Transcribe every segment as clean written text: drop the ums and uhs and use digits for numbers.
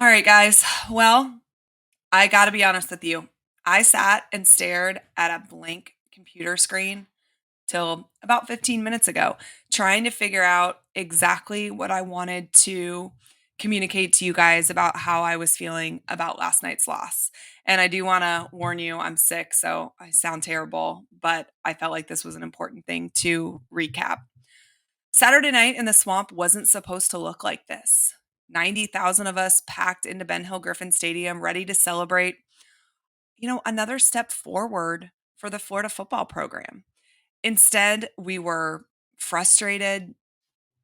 All right, guys. Well, I got to be honest with you. I sat and stared at a blank computer screen till about 15 minutes ago, trying to figure out exactly what I wanted to communicate to you guys about how I was feeling about last night's loss. And I do want to warn you, I'm sick, so I sound terrible, but I felt like this was an important thing to recap. Saturday night in the swamp wasn't supposed to look like this. 90,000 of us packed into Ben Hill Griffin Stadium, ready to celebrate, another step forward for the Florida football program. Instead, we were frustrated,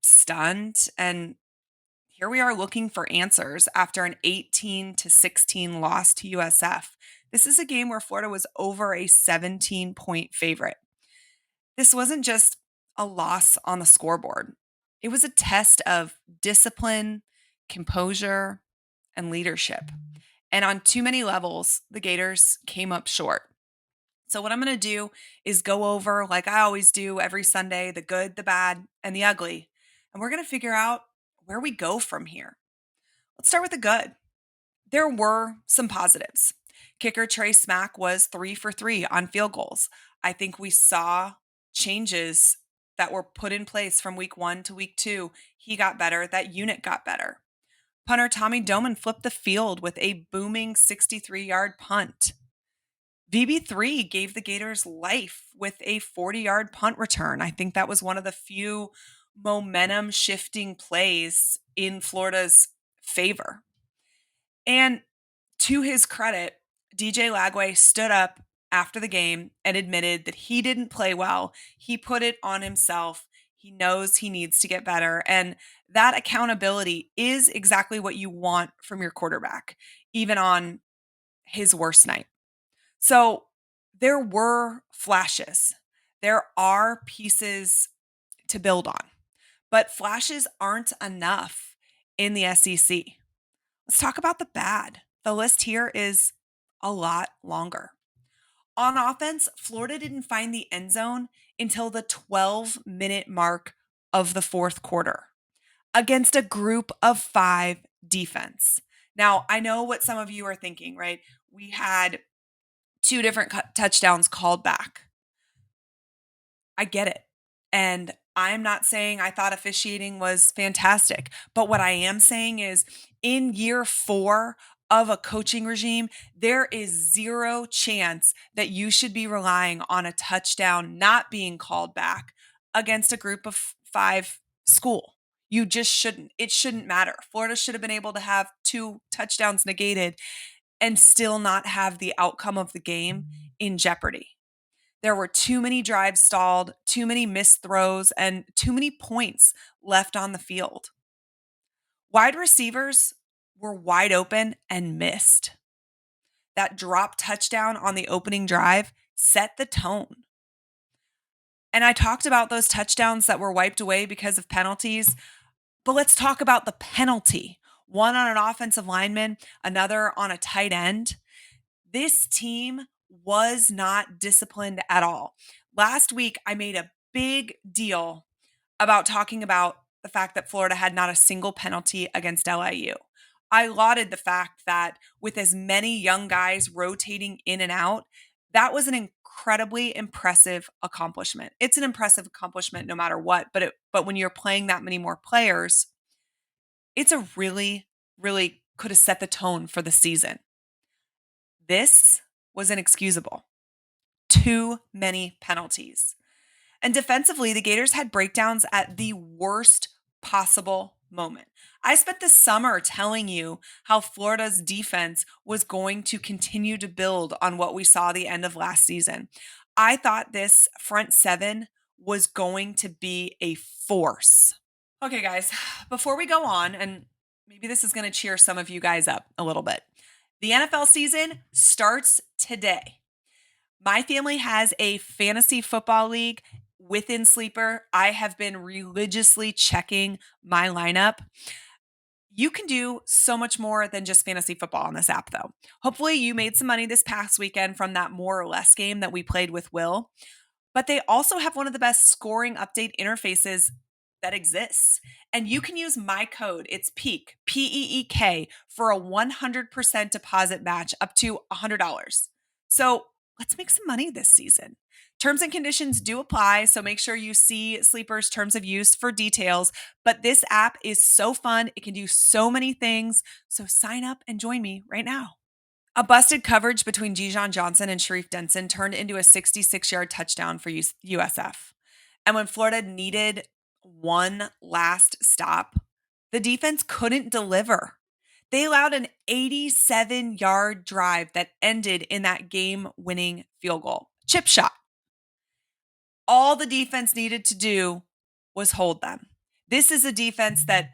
stunned, and here we are looking for answers after an 18-16 loss to USF. This is a game where Florida was over a 17-point favorite. This wasn't just a loss on the scoreboard. It was a test of discipline, composure, and leadership. And on too many levels, the Gators came up short. So, what I'm going to do is go over, like I always do every Sunday, the good, the bad, and the ugly. And we're going to figure out where we go from here. Let's start with the good. There were some positives. Kicker Trey Smack was 3 for 3 on field goals. I think we saw changes that were put in place from week 1 to week 2. He got better. That unit got better. Punter Tommy Doman flipped the field with a booming 63-yard punt. VB3 gave the Gators life with a 40-yard punt return. I think that was one of the few momentum shifting plays in Florida's favor. And to his credit, DJ Lagway stood up after the game and admitted that he didn't play well. He put it on himself. He knows he needs to get better. And that accountability is exactly what you want from your quarterback, even on his worst night. So there were flashes. There are pieces to build on, but flashes aren't enough in the SEC. Let's talk about the bad. The list here is a lot longer. On offense, Florida didn't find the end zone until the 12-minute mark of the fourth quarter against a group of 5 defense. Now, I know what some of you are thinking, right? We had 2 different touchdowns called back. I get it. And I'm not saying I thought officiating was fantastic, but what I am saying is in year 4 of a coaching regime, there is zero chance that you should be relying on a touchdown not being called back against a group of 5 school. You just shouldn't. It shouldn't matter. Florida should have been able to have 2 touchdowns negated and still not have the outcome of the game in jeopardy. There were too many drives stalled, too many missed throws, and too many points left on the field. Wide receivers were wide open and missed. That drop touchdown on the opening drive set the tone. And I talked about those touchdowns that were wiped away because of penalties, but let's talk about the penalty. One on an offensive lineman, another on a tight end. This team was not disciplined at all. Last week, I made a big deal about talking about the fact that Florida had not a single penalty against LIU. I lauded the fact that with as many young guys rotating in and out, that was an incredibly impressive accomplishment. It's an impressive accomplishment no matter what, but when you're playing that many more players, it's a really, really could have set the tone for the season. This was inexcusable. Too many penalties. And defensively, the Gators had breakdowns at the worst possible moment. I spent the summer telling you how Florida's defense was going to continue to build on what we saw the end of last season. I thought this front 7 was going to be a force. Okay, guys, before we go on, and maybe this is going to cheer some of you guys up a little bit. The NFL season starts today. My family has a fantasy football league within Sleeper. I have been religiously checking my lineup. You can do so much more than just fantasy football on this app, though. Hopefully, you made some money this past weekend from that more or less game that we played with Will. But they also have one of the best scoring update interfaces that exists. And you can use my code. It's PEEK, PEEK, for a 100% deposit match up to $100. So let's make some money this season. Terms and conditions do apply, so make sure you see Sleeper's terms of use for details. But this app is so fun. It can do so many things. So sign up and join me right now. A busted coverage between Jijon Johnson and Sharif Denson turned into a 66-yard touchdown for USF. And when Florida needed one last stop, the defense couldn't deliver. They allowed an 87-yard drive that ended in that game-winning field goal. Chip shot. All the defense needed to do was hold them. This is a defense that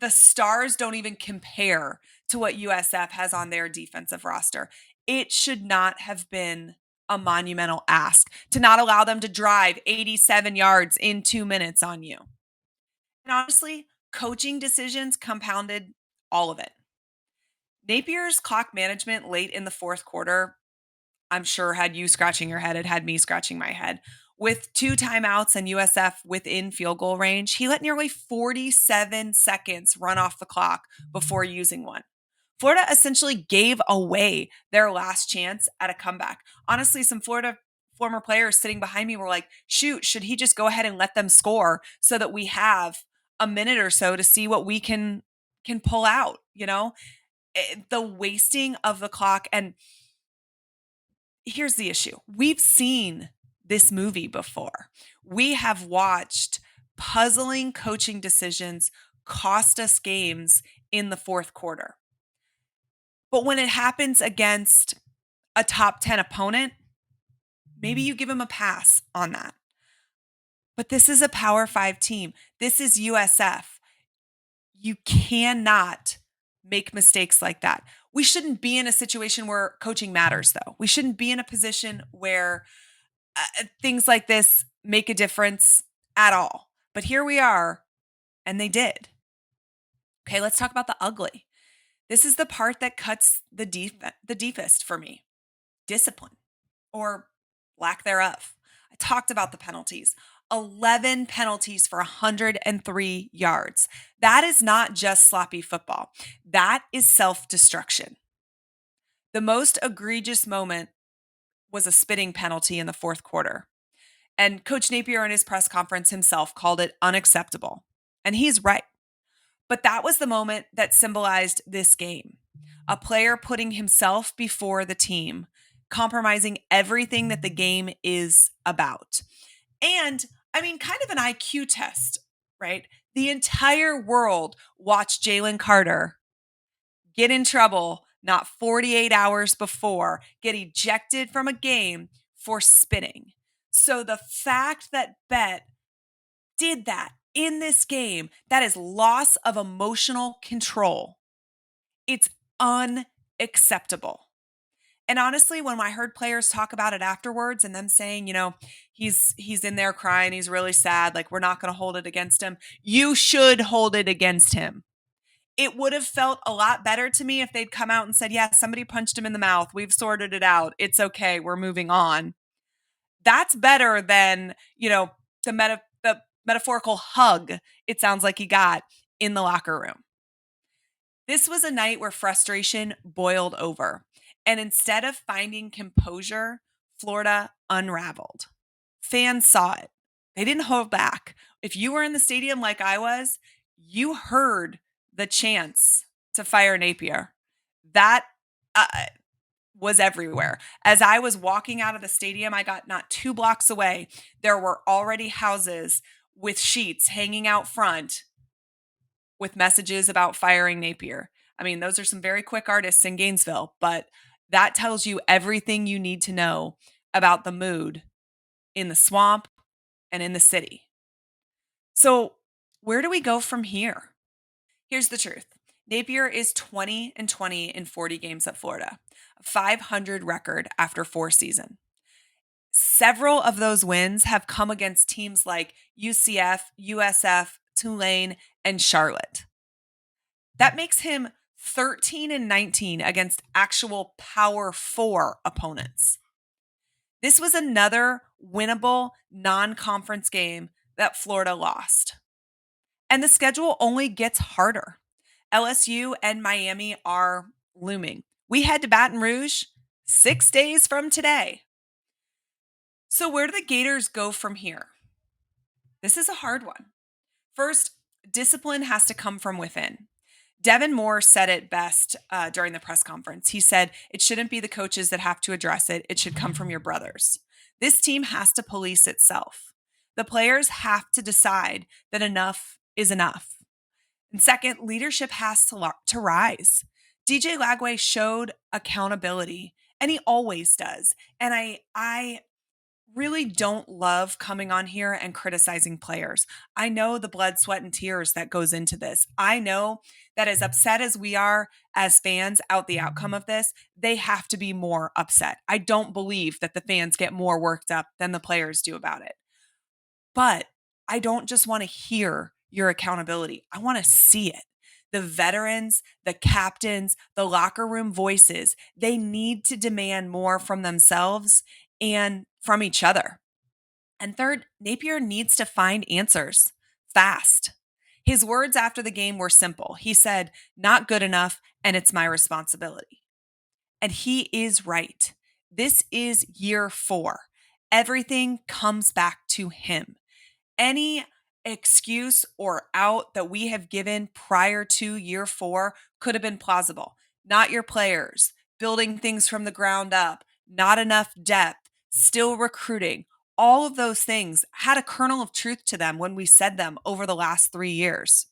the stars don't even compare to what USF has on their defensive roster. It should not have been a monumental ask to not allow them to drive 87 yards in 2 minutes on you. And honestly, coaching decisions compounded all of it. Napier's clock management late in the fourth quarter, I'm sure, had you scratching your head. It had me scratching my head. With 2 timeouts and USF within field goal range, he let nearly 47 seconds run off the clock before using one. Florida essentially gave away their last chance at a comeback. Honestly, some Florida former players sitting behind me were like, shoot, should he just go ahead and let them score so that we have a minute or so to see what we can pull out, The wasting of the clock. And here's the issue. We've seen this movie before. We have watched puzzling coaching decisions cost us games in the fourth quarter. But when it happens against a top 10 opponent, maybe you give them a pass on that. But this is a Power 5 team. This is USF. You cannot make mistakes like that. We shouldn't be in a situation where coaching matters, though. We shouldn't be in a position where things like this make a difference at all. But here we are, and they did. Okay, let's talk about the ugly. This is the part that cuts the deepest for me. Discipline, or lack thereof. I talked about the penalties. 11 penalties for 103 yards. That is not just sloppy football. That is self-destruction. The most egregious moment was a spitting penalty in the fourth quarter. And Coach Napier in his press conference himself called it unacceptable. And he's right. But that was the moment that symbolized this game. A player putting himself before the team, compromising everything that the game is about. And kind of an IQ test, right? The entire world watched Jalen Carter get in trouble not 48 hours before, get ejected from a game for spitting. So the fact that Bet did that in this game, that is loss of emotional control. It's unacceptable. And honestly, when I heard players talk about it afterwards and them saying, he's in there crying, he's really sad, like we're not going to hold it against him. You should hold it against him. It would have felt a lot better to me if they'd come out and said, yeah, somebody punched him in the mouth. We've sorted it out. It's okay. We're moving on. That's better than, the metaphorical hug it sounds like he got in the locker room. This was a night where frustration boiled over. And instead of finding composure, Florida unraveled. Fans saw it. They didn't hold back. If you were in the stadium like I was, you heard the chants to fire Napier. That was everywhere. As I was walking out of the stadium, I got not 2 blocks away. There were already houses with sheets hanging out front with messages about firing Napier. Those are some very quick artists in Gainesville, but that tells you everything you need to know about the mood in the swamp and in the city. So where do we go from here? Here's the truth. Napier is 20-20 in 40 games at Florida, a 500 record after 4 seasons. Several of those wins have come against teams like UCF, USF, Tulane, and Charlotte. That makes him 13-19 against actual Power 4 opponents. This was another winnable non-conference game that Florida lost. And the schedule only gets harder. LSU and Miami are looming. We head to Baton Rouge 6 days from today. So, where do the Gators go from here? This is a hard one. First, discipline has to come from within. Devin Moore said it best during the press conference. He said, it shouldn't be the coaches that have to address it. It should come from your brothers. This team has to police itself. The players have to decide that enough is enough. And second, leadership has to rise. DJ Lagway showed accountability, and he always does. And I really don't love coming on here and criticizing players. I know the blood, sweat, and tears that goes into this. I know that as upset as we are as fans out the outcome of this, they have to be more upset. I don't believe that the fans get more worked up than the players do about it. But I don't just want to hear your accountability. I want to see it. The veterans, the captains, the locker room voices, they need to demand more from themselves and from each other. And third, Napier needs to find answers fast. His words after the game were simple. He said, not good enough, and it's my responsibility. And he is right. This is year 4. Everything comes back to him. Any excuse or out that we have given prior to year 4 could have been plausible. Not your players, building things from the ground up, not enough depth, still recruiting. All of those things had a kernel of truth to them when we said them over the last 3 years.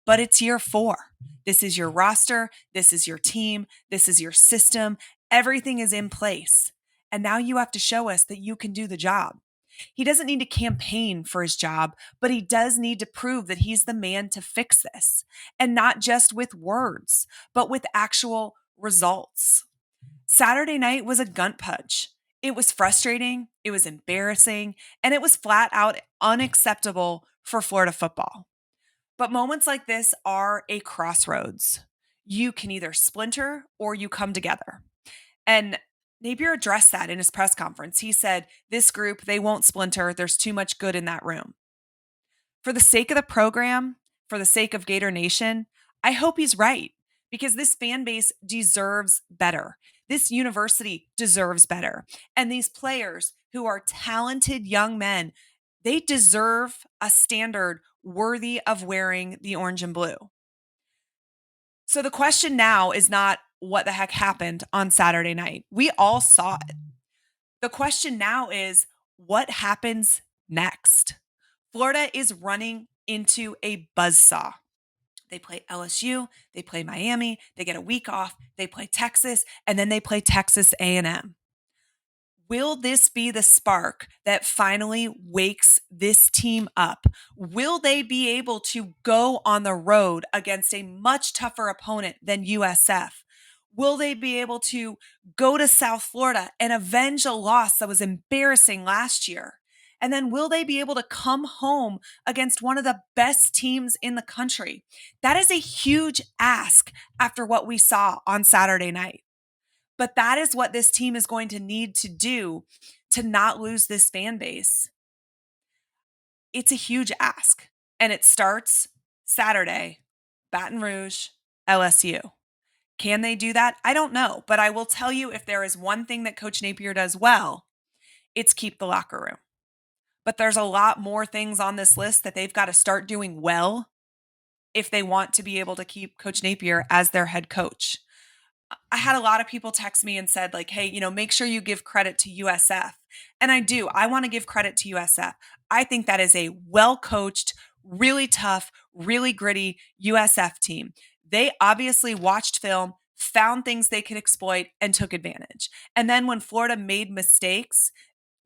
But it's year 4. This is your roster. This is your team. This is your system. Everything is in place. And now you have to show us that you can do the job. He doesn't need to campaign for his job, but he does need to prove that he's the man to fix this. And not just with words, but with actual results. Saturday night was a gut punch. It was frustrating, it was embarrassing, and it was flat out unacceptable for Florida football. But moments like this are a crossroads. You can either splinter or you come together. And Napier addressed that in his press conference. He said, this group, they won't splinter. There's too much good in that room. For the sake of the program, for the sake of Gator Nation, I hope he's right because this fan base deserves better. This university deserves better. And these players who are talented young men, they deserve a standard worthy of wearing the orange and blue. So the question now is not what the heck happened on Saturday night. We all saw it. The question now is what happens next? Florida is running into a buzzsaw. They play LSU, they play Miami, they get a week off, they play Texas, and then they play Texas A&M. Will this be the spark that finally wakes this team up? Will they be able to go on the road against a much tougher opponent than USF? Will they be able to go to South Florida and avenge a loss that was embarrassing last year? And then will they be able to come home against one of the best teams in the country? That is a huge ask after what we saw on Saturday night. But that is what this team is going to need to do to not lose this fan base. It's a huge ask. And it starts Saturday, Baton Rouge, LSU. Can they do that? I don't know. But I will tell you, if there is one thing that Coach Napier does well, it's keep the locker room. But there's a lot more things on this list that they've got to start doing well if they want to be able to keep Coach Napier as their head coach. I had a lot of people text me and said, like, hey, make sure you give credit to USF. And I do. I want to give credit to USF. I think that is a well-coached, really tough, really gritty USF team. They obviously watched film, found things they could exploit, and took advantage. And then when Florida made mistakes,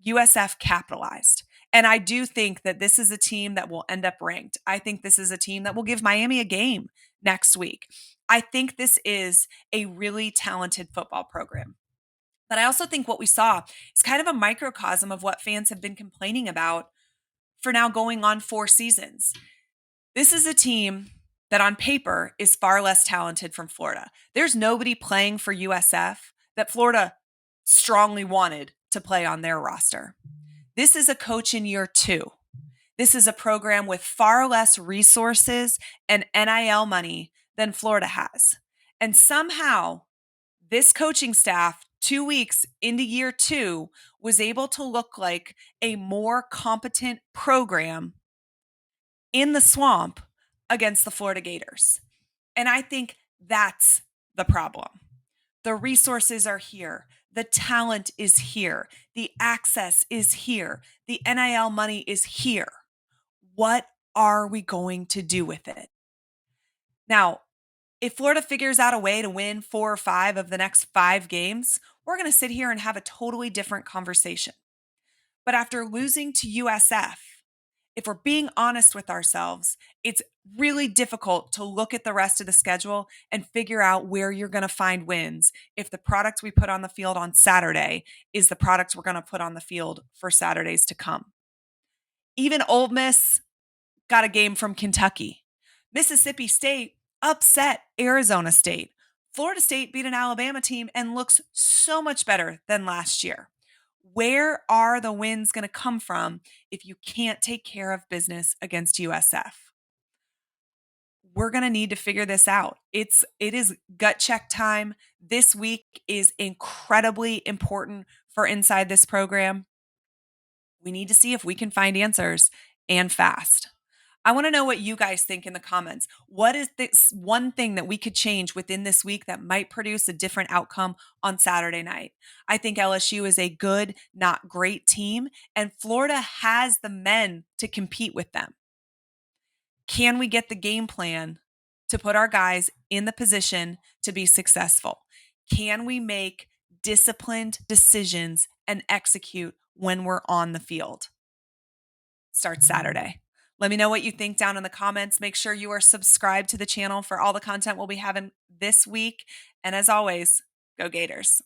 USF capitalized. And I do think that this is a team that will end up ranked. I think this is a team that will give Miami a game next week. I think this is a really talented football program. But I also think what we saw is kind of a microcosm of what fans have been complaining about for now going on 4 seasons. This is a team that on paper is far less talented from Florida. There's nobody playing for USF that Florida strongly wanted to play on their roster. This is a coach in year 2. This is a program with far less resources and NIL money than Florida has. And somehow, this coaching staff, 2 weeks into year two, was able to look like a more competent program in the swamp against the Florida Gators. And I think that's the problem. The resources are here. The talent is here. The access is here. The NIL money is here. What are we going to do with it? Now, if Florida figures out a way to win 4 or 5 of the next 5 games, we're going to sit here and have a totally different conversation. But after losing to USF, if we're being honest with ourselves, it's really difficult to look at the rest of the schedule and figure out where you're going to find wins if the product we put on the field on Saturday is the product we're going to put on the field for Saturdays to come. Even Ole Miss got a game from Kentucky. Mississippi State upset Arizona State. Florida State beat an Alabama team and looks so much better than last year. Where are the wins going to come from if you can't take care of business against USF? We're going to need to figure this out. It is gut check time. This week is incredibly important for inside this program. We need to see if we can find answers and fast. I want to know what you guys think in the comments. What is this one thing that we could change within this week that might produce a different outcome on Saturday night? I think LSU is a good, not great team, and Florida has the men to compete with them. Can we get the game plan to put our guys in the position to be successful? Can we make disciplined decisions and execute when we're on the field? Starts Saturday. Let me know what you think down in the comments. Make sure you are subscribed to the channel for all the content we'll be having this week. And as always, go Gators.